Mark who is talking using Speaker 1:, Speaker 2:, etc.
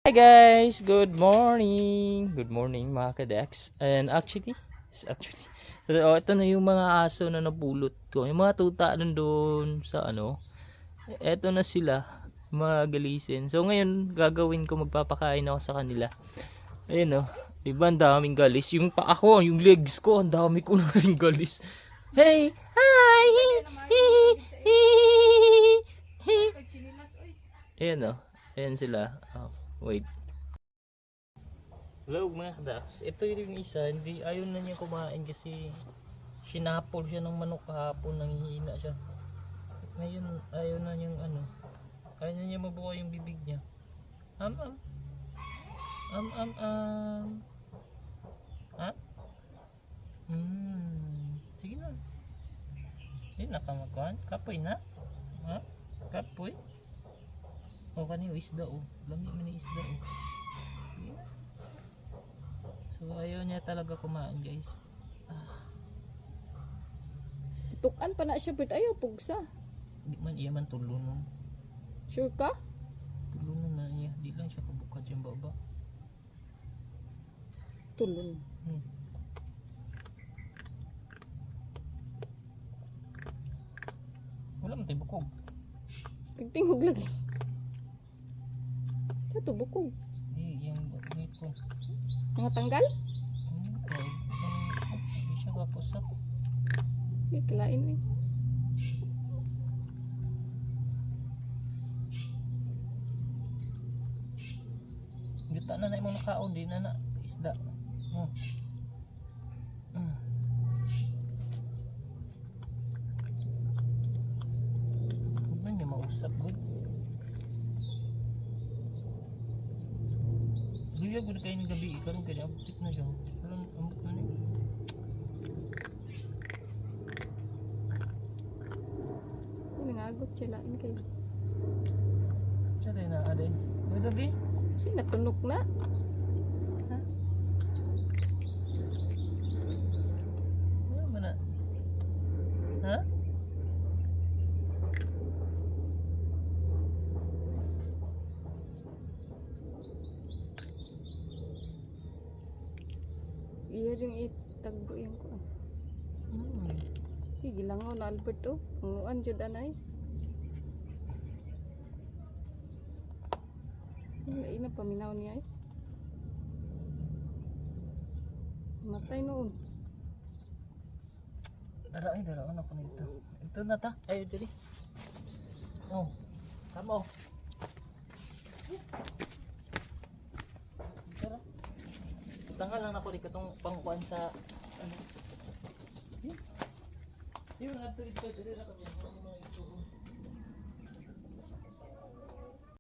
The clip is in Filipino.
Speaker 1: Hi guys, good morning. Good morning mga kadex. And actually, ito na yung mga aso na napulot ko. Yung mga tuta nandun sa ano. Ito na sila, magalisin. So ngayon, gagawin ko magpapakain ako sa kanila. Ayun oh. Diba ang daming galis. Yung pa ako, yung legs ko, ang dami ko na rin galis. Hey! Hi! Ayan oh. Ayan sila. Oh, wait. Hello mga kadax. Ito yung isa, hindi ayaw na niya kumain kasi sinapol siya ng manok kahapon, nanghihina siya. Ngayon ayaw na niyang ano. Ayaw na niya mabuka yung bibig niya. Am. Ha? Sige na. Eh nakamakuan. Kapoy na. Ha? Kapoy. O kanyo isda oh. Lami man ni isda oh. So ayaw niya talaga kumain guys.
Speaker 2: Tukan pa na siya but ayaw pugsa.
Speaker 1: Di man iya man tulunon.
Speaker 2: Sure ka?
Speaker 1: Tulunon na iya. Di lang siya kabukad yung baba.
Speaker 2: Tulon.
Speaker 1: Wala man tayo bukog.
Speaker 2: Pagtingog lagi. Sa to bukog.
Speaker 1: Di yung dito.
Speaker 2: Mga tanggal?
Speaker 1: Di siya kapusak.
Speaker 2: Hindi kalain eh.
Speaker 1: Gita na na yung nakaon. Di na na isda. Huwag man niya mausap boy. Luya gud kayo ng gabi. Karon kaya abutik na siya. Karon ambot na niya.
Speaker 2: Nangagot siya lain kayo.
Speaker 1: Siya tayo na ade. Good gabi.
Speaker 2: Kasi natunog na.
Speaker 1: Ha? Ano ba na? Ha?
Speaker 2: Iya yung itagbo yung ko. Gilangaw na Albert oh. Panguan jud anay. Ina paminaw niya eh. Matay noon.
Speaker 1: Dara ako nito. Ito na ta. Ay, dali. Oh. Tama oh. Dara. Tanga lang ako rin katong pangkuan sa ano. Yun nga ito dito na kami.